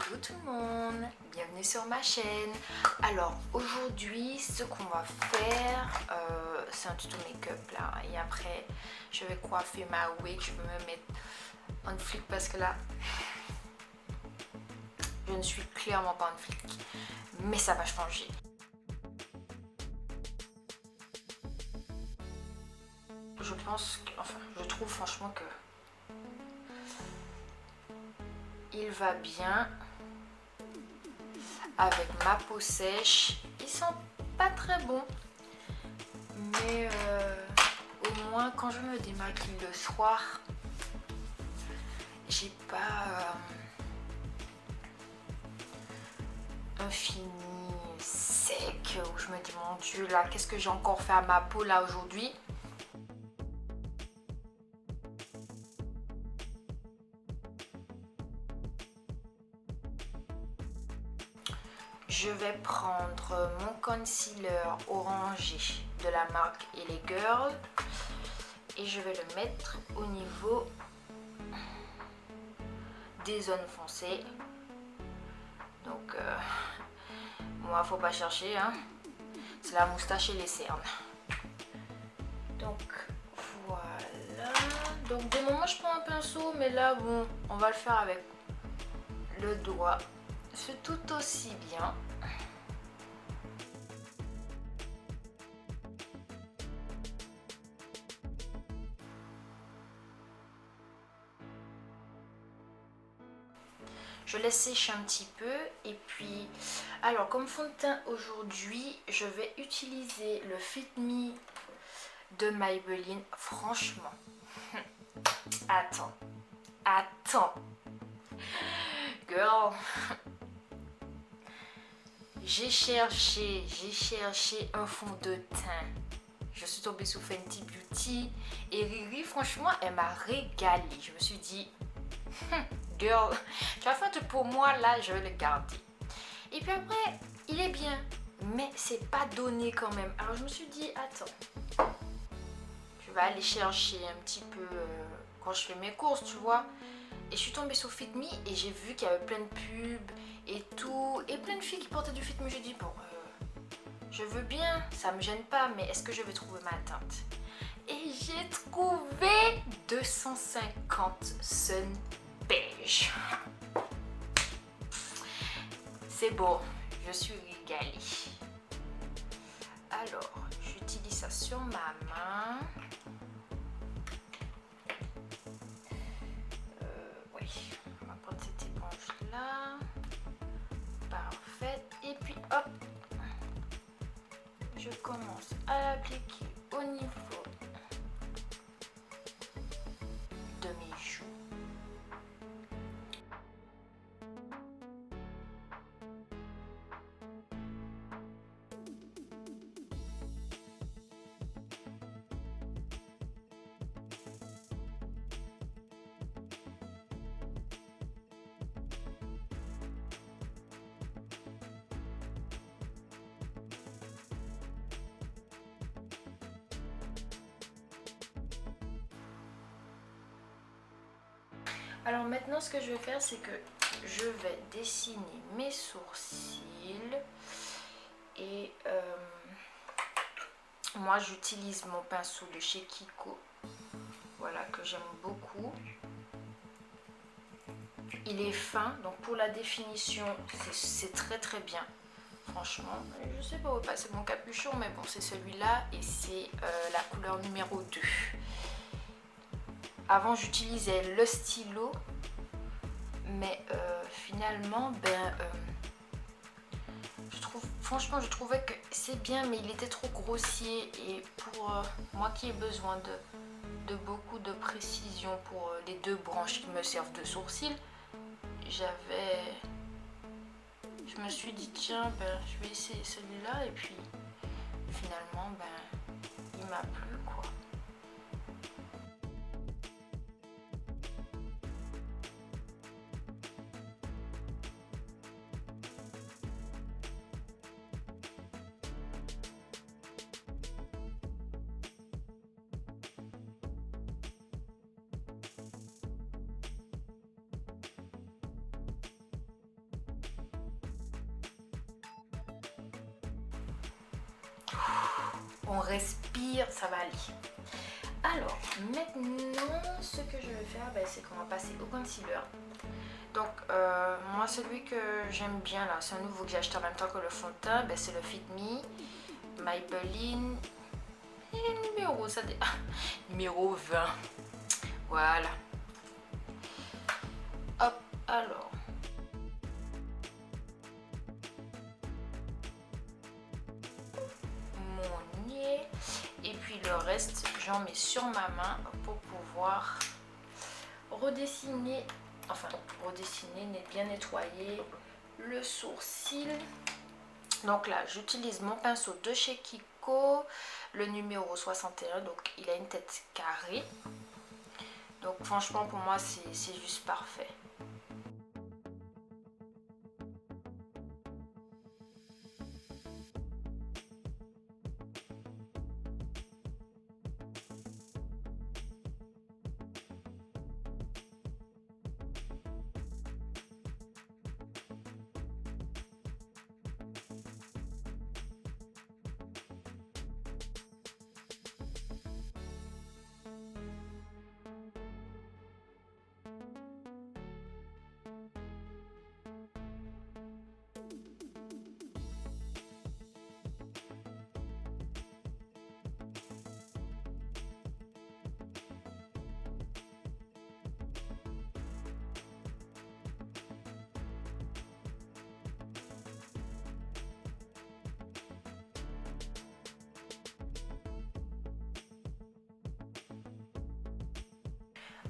Hello tout le monde, bienvenue sur ma chaîne. Alors aujourd'hui ce qu'on va faire, c'est un tuto make-up là. Et après je vais coiffer ma wig, je vais me mettre en flic parce que là je ne suis clairement pas en flic. Mais ça va changer. Je pense que, enfin je trouve franchement que il va bien avec ma peau sèche. Ils sont pas très bons, mais au moins quand je me démaquille le soir, j'ai pas un fini sec où je me dis mon dieu là qu'est-ce que j'ai encore fait à ma peau là aujourd'hui. Je vais prendre mon concealer orangé de la marque LA Girl et je vais le mettre au niveau des zones foncées. Donc moi faut pas chercher hein, c'est la moustache et les cernes. Donc voilà, donc de moment je prends un pinceau, mais là bon on va le faire avec le doigt, c'est tout aussi bien. Je laisse sécher un petit peu et puis alors comme fond de teint aujourd'hui je vais utiliser le Fit Me de Maybelline. Franchement attends girl, j'ai cherché un fond de teint. Je suis tombée sur Fenty Beauty et Riri franchement elle m'a régalé. Je me suis dit girl, tu as fait un truc pour moi là, je vais le garder. Et puis après il est bien mais c'est pas donné quand même. Alors je me suis dit attends, je vais aller chercher un petit peu quand je fais mes courses tu vois. Et je suis tombée sur Fit Me et j'ai vu qu'il y avait plein de pubs et tout, et plein de filles qui portaient du Fit Me. J'ai dit bon je veux bien, ça me gêne pas, mais est-ce que je vais trouver ma teinte? Et j'ai trouvé 250 Sun Beige. C'est bon, je suis régalée. Alors, j'utilise ça sur ma main. Oui, on va prendre cette éponge là. Parfait. Et puis hop, je commence à l'appliquer au niveau de mes joues. Alors maintenant ce que je vais faire c'est que je vais dessiner mes sourcils et moi j'utilise mon pinceau de chez Kiko, voilà, que j'aime beaucoup. Il est fin donc pour la définition c'est très bien franchement. Je sais pas où est passé mon capuchon mais bon c'est celui-là et c'est la couleur numéro 2. Avant j'utilisais le stylo mais finalement franchement je trouvais que c'est bien mais il était trop grossier et pour moi qui ai besoin de beaucoup de précision pour les deux branches qui me servent de sourcils, je me suis dit tiens je vais essayer celui-là et puis finalement il m'a plu quoi. qu'on respire, ça va aller. Alors, maintenant, ce que je vais faire, c'est qu'on va passer au concealer. Donc, moi, celui que j'aime bien, là, c'est un nouveau que j'ai acheté en même temps que le fond de teint, c'est le Fit Me, Maybelline, et numéro, numéro 20. Voilà. Hop, alors. Mon nez. Et puis le reste, j'en mets sur ma main pour pouvoir redessiner, bien nettoyer le sourcil. Donc là, j'utilise mon pinceau de chez Kiko, le numéro 61, donc il a une tête carrée. Donc franchement, pour moi, c'est juste parfait.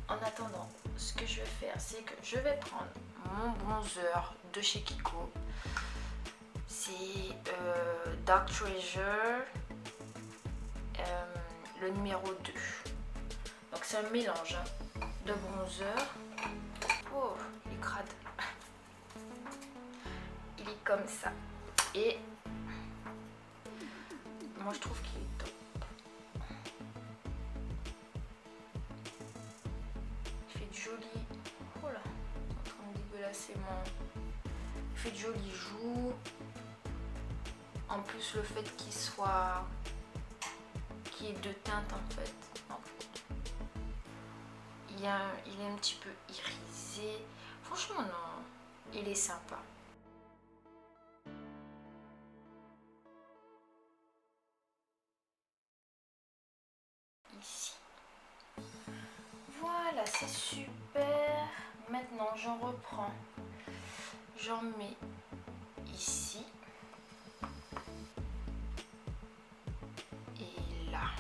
En attendant, ce que je vais faire, c'est que je vais prendre mon bronzer de chez Kiko. C'est Dark Treasure, le numéro 2. Donc c'est un mélange de bronzer. Oh, il est crade. Il est comme ça. Et moi je trouve qu'il est top. Joli, voilà, en train de dégueulasser il fait de jolies joues. En plus le fait qu'il est de teinte en fait, il est un petit peu irisé. Franchement non, il est sympa. Ici. Voilà, c'est super. Maintenant, j'en reprends. J'en mets ici. Et là.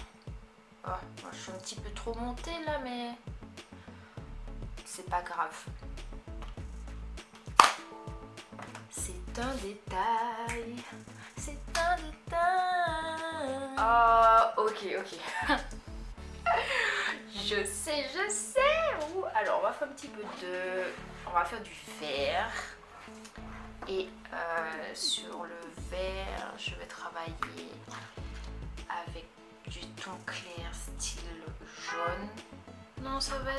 Oh, moi, je suis un petit peu trop montée là, mais c'est pas grave. C'est un détail. C'est un détail. Ah, ok. Je sais. Ouh. Alors, on va faire un petit peu on va faire du vert. Et sur le vert, je vais travailler avec du ton clair style jaune. Non, ça va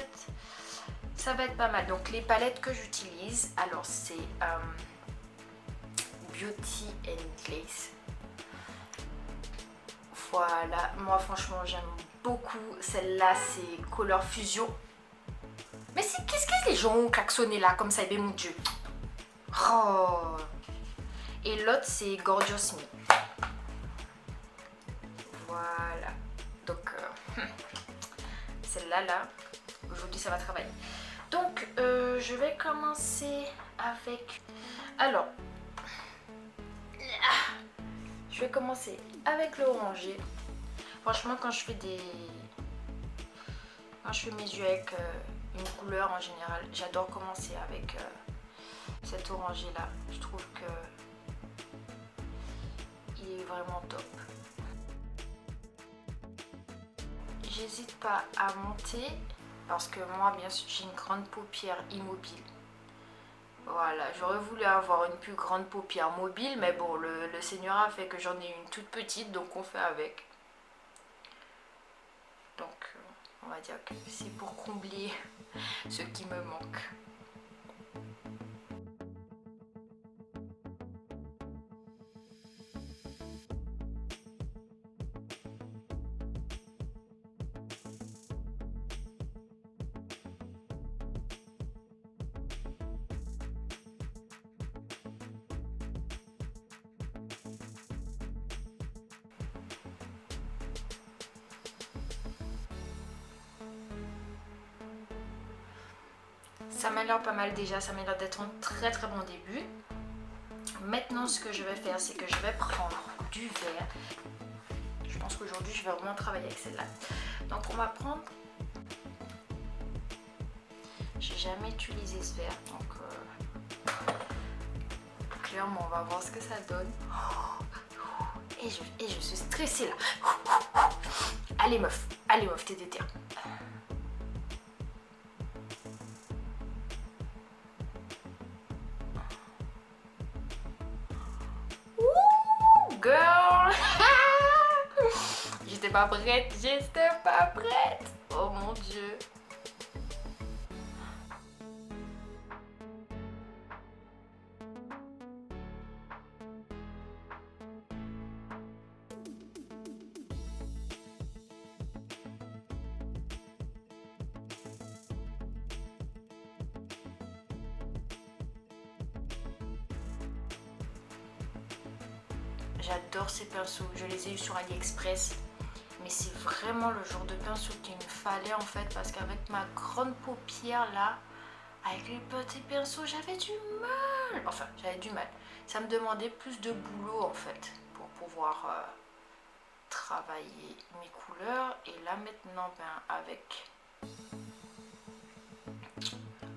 être pas mal. Donc, les palettes que j'utilise, alors c'est Beauty and Glaze. Voilà, moi franchement j'aime beaucoup celle-là, c'est Color Fusion. Mais qu'est-ce que les gens ont klaxonné là comme ça, mon dieu. Oh. Et l'autre c'est Gorgeous Me. Voilà. Donc celle-là là, aujourd'hui ça va travailler. Donc je vais commencer avec... Alors, je vais commencer avec l'orangé. Franchement, quand je fais mes yeux avec une couleur en général, j'adore commencer avec cet orangé là. Je trouve que il est vraiment top. J'hésite pas à monter parce que moi, bien sûr, j'ai une grande paupière immobile. Voilà, j'aurais voulu avoir une plus grande paupière mobile, mais bon, le Seigneur a fait que j'en ai une toute petite, donc on fait avec. Donc, on va dire que c'est pour combler ce qui me manque. Ça m'a l'air pas mal déjà, ça m'a l'air d'être un très très bon début. Maintenant ce que je vais faire, c'est que je vais prendre du verre. Je pense qu'aujourd'hui je vais vraiment travailler avec celle-là. Donc on va prendre... J'ai jamais utilisé ce verre, donc clairement on va voir ce que ça donne. Et je suis stressée là. Allez meuf, t'es déter. Girl. J'étais pas prête. Oh mon dieu. J'adore ces pinceaux, je les ai eu sur AliExpress. Mais c'est vraiment le genre de pinceau qu'il me fallait en fait, parce qu'avec ma grande paupière là, avec les petits pinceaux, j'avais du mal. Enfin, j'avais du mal. Ça me demandait plus de boulot en fait pour pouvoir travailler mes couleurs. Et là maintenant,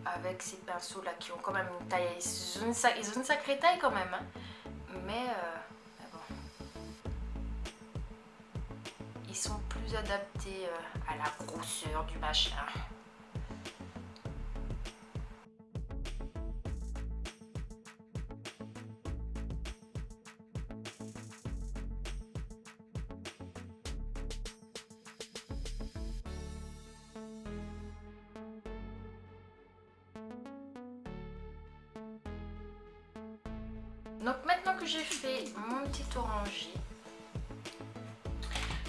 avec ces pinceaux là qui ont quand même une taille, ils ont une sacrée taille quand même, hein. Mais bon, ils sont plus adaptés à la grosseur du machin. Donc maintenant que j'ai fait mon petit orangé,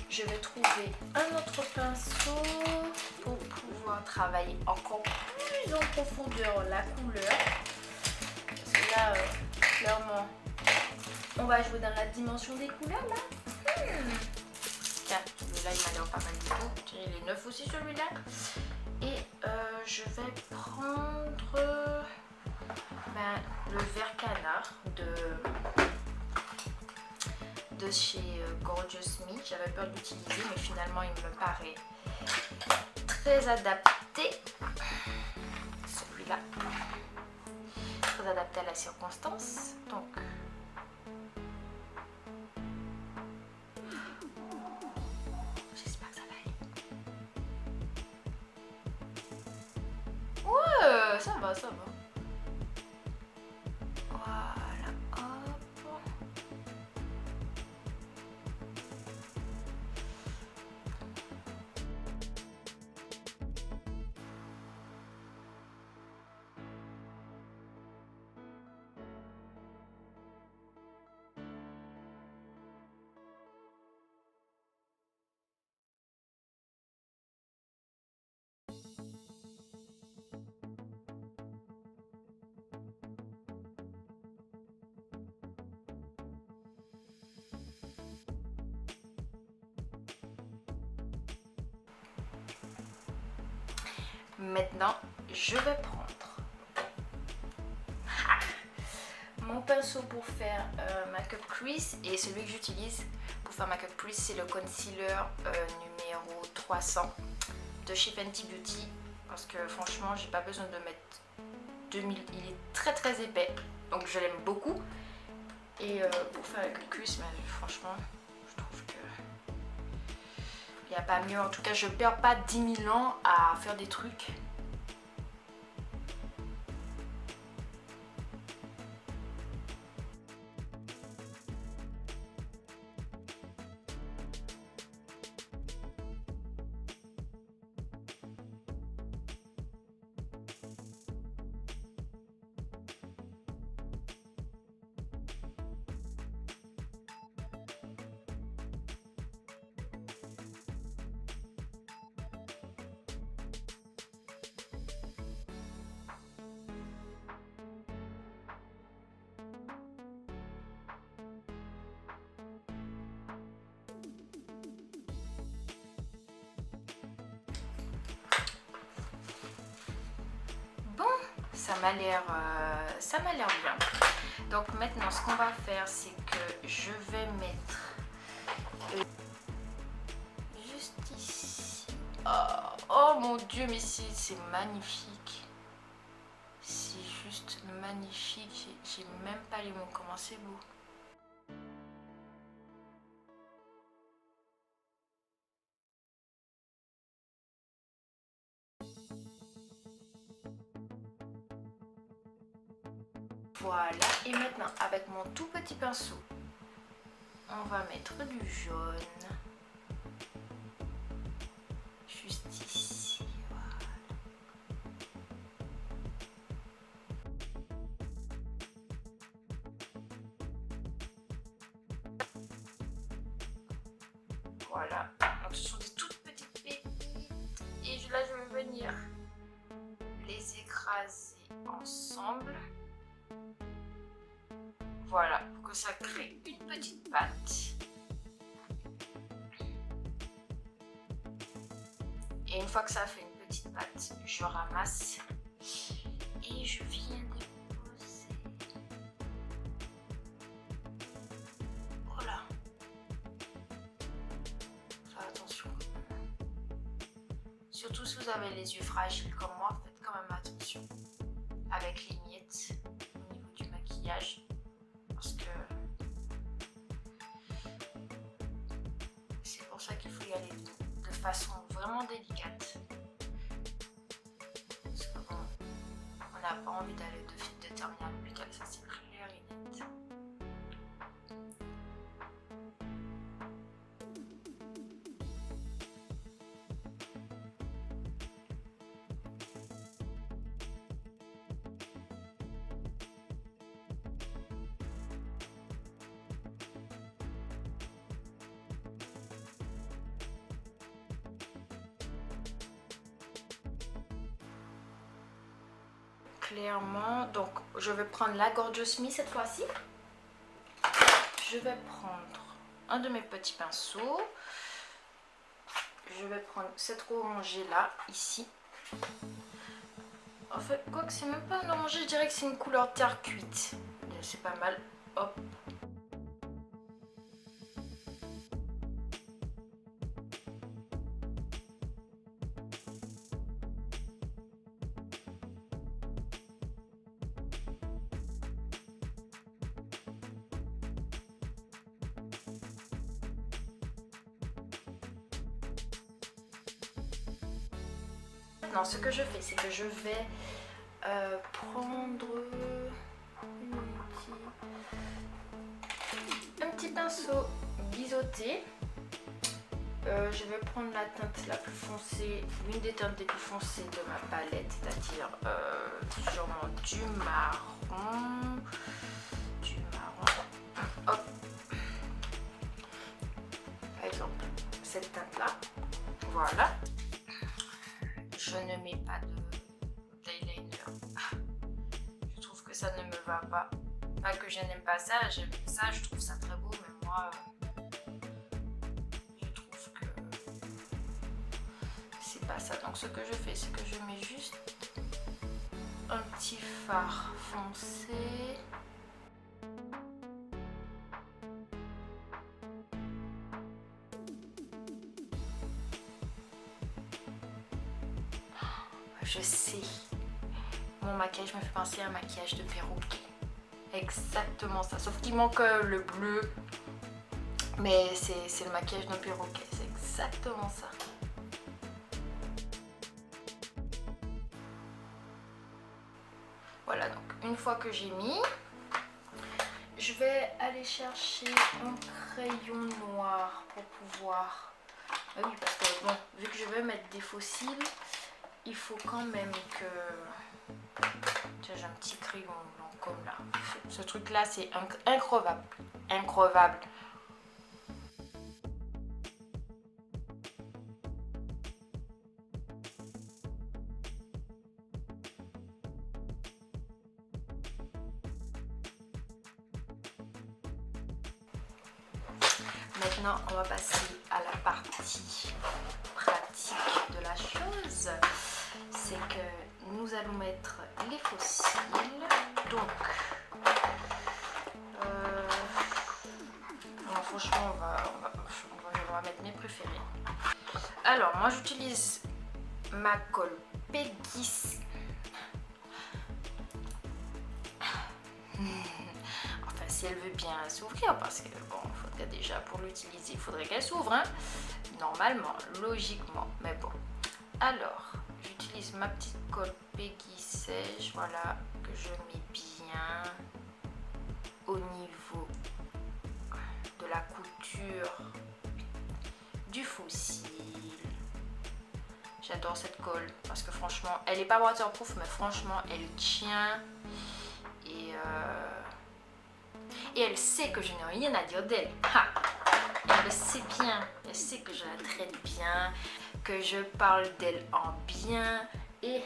je vais trouver un autre pinceau pour pouvoir travailler encore plus en profondeur la couleur. Parce que là, clairement, on va jouer dans la dimension des couleurs là. Tiens, celui-là il m'a l'air pas mal du tout. Il est neuf aussi celui-là. Et je vais prendre le vert canard de chez Gorgeous Me. J'avais peur d'utiliser, mais finalement il me paraît très adapté. Celui-là, très adapté à la circonstance. Donc, j'espère que ça va aller. Ouais, ça va, ça va. Voilà, hop. Maintenant, je vais prendre mon pinceau pour faire Makeup Crease, et celui que j'utilise pour faire Makeup Crease, c'est le concealer numéro 300 de chez Fenty Beauty, parce que franchement, j'ai pas besoin de mettre 2000, il est très très épais, donc je l'aime beaucoup. Et pour faire Makeup Crease, mais franchement, je trouve que il n'y a pas mieux. En tout cas, je perds pas 10 000 ans à faire des trucs. ça m'a l'air bien. Donc maintenant ce qu'on va faire, c'est que je vais mettre juste ici. Oh mon dieu, mais c'est magnifique. C'est juste magnifique. J'ai même pas les mots comment c'est beau. Voilà, et maintenant avec mon tout petit pinceau, on va mettre du jaune juste ici. Voilà, donc ce sont des toutes petites pépites et là je vais venir les écraser ensemble. Voilà, pour que ça crée une petite pâte. Et une fois que ça a fait une petite pâte, je ramasse et je viens déposer. Voilà. Faites attention. Surtout si vous avez les yeux fragiles comme moi, faites quand même attention avec les miettes au niveau du maquillage. Parce que c'est pour ça qu'il faut y aller de façon vraiment délicate. Parce qu'on n'a pas envie d'aller de terminer avec elle, ça c'est clair et net. Clairement, donc je vais prendre la Gorgeous Me cette fois-ci. Je vais prendre un de mes petits pinceaux. Je vais prendre cette orangée là, ici. En fait, quoi que c'est même pas un orangé, je dirais que c'est une couleur terre cuite. C'est pas mal. Hop. Maintenant, ce que je fais, c'est que je vais prendre un petit pinceau biseauté. Je vais prendre la teinte la plus foncée, l'une des teintes les plus foncées de ma palette, c'est-à-dire sûrement du marron. Hop. Par exemple, cette teinte-là. Voilà. Je ne mets pas d'eyeliner. Je trouve que ça ne me va pas. Pas que je n'aime pas ça, j'aime ça, je trouve ça très beau, mais moi, je trouve que c'est pas ça. Donc ce que je fais, c'est que je mets juste un petit fard foncé. Je sais, mon maquillage me fait penser à un maquillage de perroquet. Exactement ça, sauf qu'il manque le bleu. Mais c'est le maquillage d'un perroquet, c'est exactement ça. Voilà, donc une fois que j'ai mis, je vais aller chercher un crayon noir pour pouvoir... Ah oui, parce que bon, vu que je vais mettre des faux cils, il faut quand même que... Tiens, j'ai un petit crayon blanc comme là. Ce truc là, c'est increvable. Increvable. Maintenant, on va passer à la partie pratique de la chose. C'est que nous allons mettre les fossiles. Donc, non, franchement, on va mettre mes préférés. Alors, moi, j'utilise ma colle Peggy. Enfin, si elle veut bien s'ouvrir, parce que bon, faudrait déjà pour l'utiliser, il faudrait qu'elle s'ouvre, hein, normalement, logiquement. Mais bon, alors, j'utilise ma petite colle Peggy sèche, voilà, que je mets bien au niveau de la couture du fossile. J'adore cette colle parce que franchement, elle n'est pas waterproof, mais franchement, elle tient. Et elle sait que je n'ai rien à dire d'elle. Elle le sait bien. Elle sait que je la traite bien, que je parle d'elle en bien. Et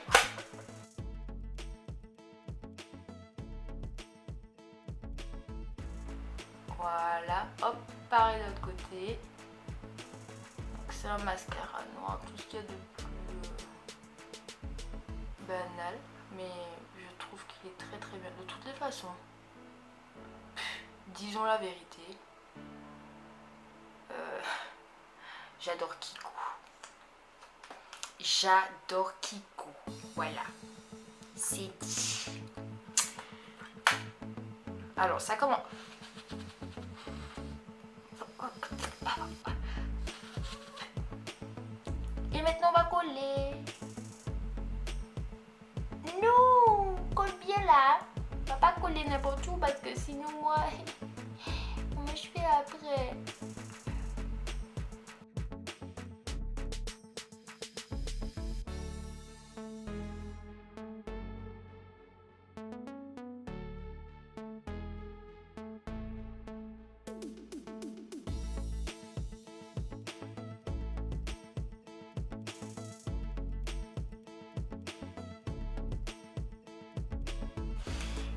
voilà, hop, pareil de l'autre côté. C'est un mascara noir, tout ce qu'il y a de plus banal, mais je trouve qu'il est très très bien. De toutes les façons, disons la vérité, j'adore Kiko. J'adore Kiko, voilà, c'est dit. Alors ça commence. Et maintenant on va coller. Non, colle bien là. On va pas coller n'importe où parce que sinon moi je fais après.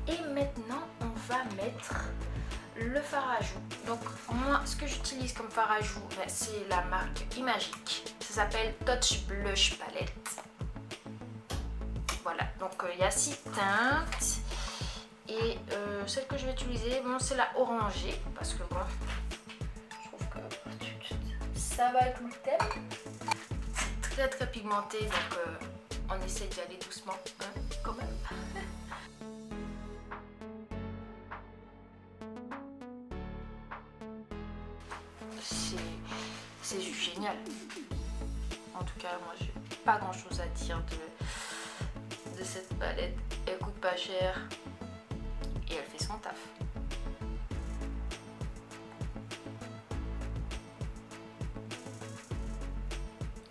Et maintenant, on va mettre le fard à joues. Donc moi, ce que j'utilise comme fard à joues, c'est la marque Imagic. Ça s'appelle Touch Blush Palette. Voilà, donc il y a 6 teintes. Et celle que je vais utiliser, bon, c'est la orangée. Parce que bon, je trouve que ça va être le thème. C'est très très pigmenté, donc on essaie d'y aller doucement, hein, quand même. C'est juste génial. En tout cas, moi j'ai pas grand chose à dire de cette palette. Elle coûte pas cher et elle fait son taf.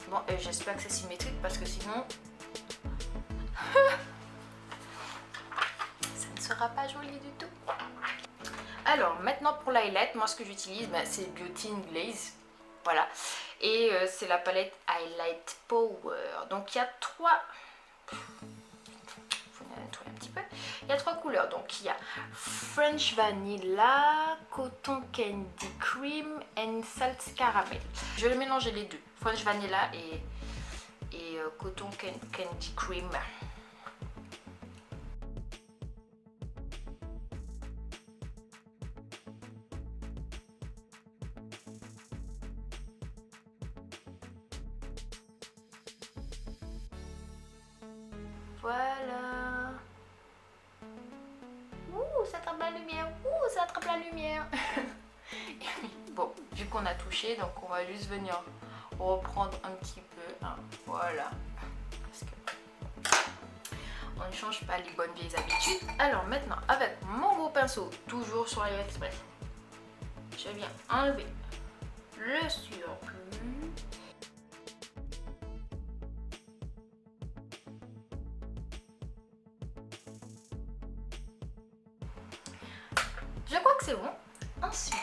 Bon, j'espère que c'est symétrique parce que sinon ça ne sera pas joli du tout. Alors maintenant pour l'highlight, moi ce que j'utilise, c'est Beauty in Glaze. Voilà. Et c'est la palette Highlight Power. Donc il y a 3... Faut nettoyer un petit peu. Il y a 3 couleurs. Donc il y a French Vanilla, Cotton Candy Cream et Salt Caramel. Je vais mélanger les deux. French Vanilla et Cotton Candy Cream. Voilà. Ouh, ça attrape la lumière. Ouh, ça attrape la lumière. Bon, vu qu'on a touché, donc on va juste venir reprendre un petit peu. Hein, voilà. Parce que on ne change pas les bonnes vieilles habitudes. Alors maintenant, avec mon gros pinceau, toujours sur AliExpress, je viens enlever le surplus. Je crois que c'est bon. Ensuite,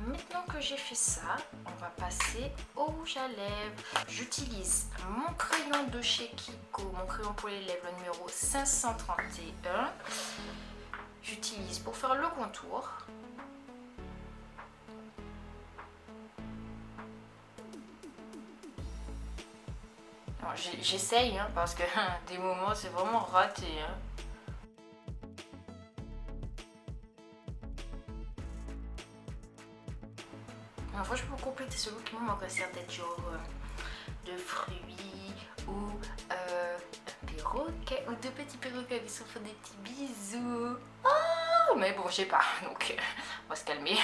maintenant que j'ai fait ça, on va passer au rouge à lèvres. J'utilise mon crayon de chez Kiko, mon crayon pour les lèvres, le numéro 531. J'utilise pour faire le contour. J'essaye hein, parce que des moments c'est vraiment raté. Hein. Enfin, je peux compléter ce look qui me manquerait certaines genre de fruits ou un perroquet ou deux petits perroquets qui se font des petits bisous. Oh, mais bon, je sais pas, donc on va se calmer.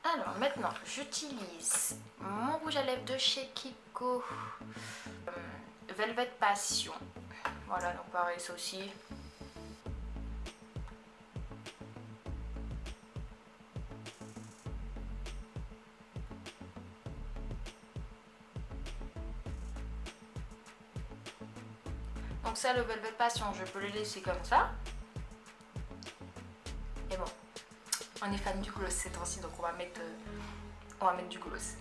Alors maintenant, j'utilise mon rouge à lèvres de chez Kiko, Velvet Passion. Voilà, donc pareil, ça aussi. Donc ça, le Velvet Passion, je peux le laisser comme ça. Et bon, on est fan du gloss ces temps-ci, donc on va mettre du gloss.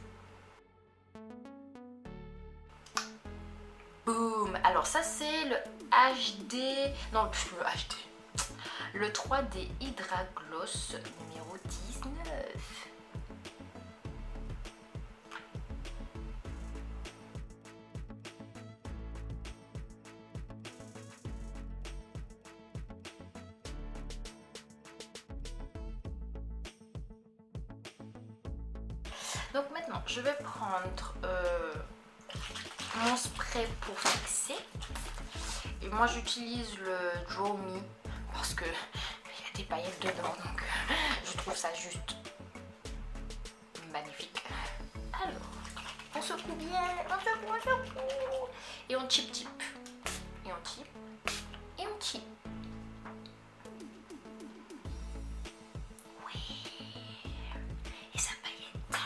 Boum. Alors ça c'est le HD, non le HD, le 3D Hydra Gloss numéro 19. Donc maintenant je vais prendre mon spray pour fixer. Et moi j'utilise le Draw Me parce que il y a des paillettes dedans, donc je trouve ça juste magnifique. Alors, on secoue bien, on secoue. Et on chip. Et on chip. Et on chip. Oui. Et ça paillette.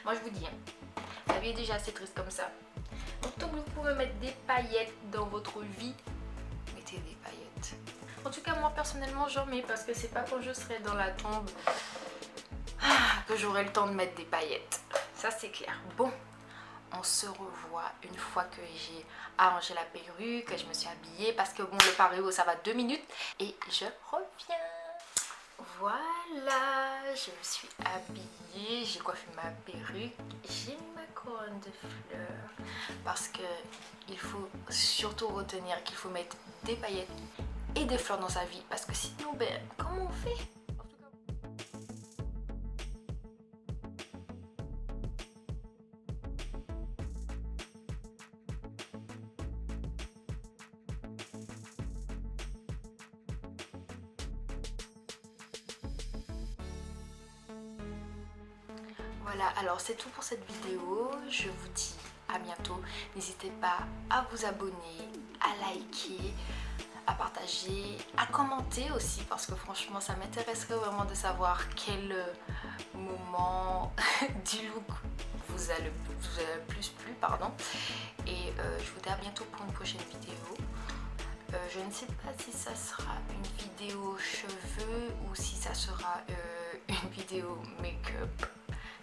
Moi je vous dis, la vie est déjà assez triste comme ça. Donc tant que vous pouvez mettre des paillettes dans votre vie, mettez des paillettes. En tout cas moi personnellement j'en mets parce que c'est pas quand je serai dans la tombe que j'aurai le temps de mettre des paillettes. Ça c'est clair. Bon, on se revoit une fois que j'ai arrangé la perruque, que je me suis habillée parce que bon le paréo ça va 2 minutes et je reviens. Voilà, je me suis habillée, j'ai coiffé ma perruque, j'ai mis ma couronne de fleurs parce que il faut surtout retenir qu'il faut mettre des paillettes et des fleurs dans sa vie parce que sinon, ben, comment on fait? Voilà, alors c'est tout pour cette vidéo. Je vous dis à bientôt. N'hésitez pas à vous abonner, à liker, à partager, à commenter aussi parce que franchement ça m'intéresserait vraiment de savoir quel moment du look vous a le plus plu, pardon. Et je vous dis à bientôt pour une prochaine vidéo. Je ne sais pas si ça sera une vidéo cheveux ou si ça sera une vidéo make-up.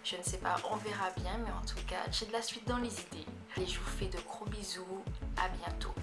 Je ne sais pas, on verra bien, mais en tout cas, j'ai de la suite dans les idées. Et je vous fais de gros bisous, à bientôt.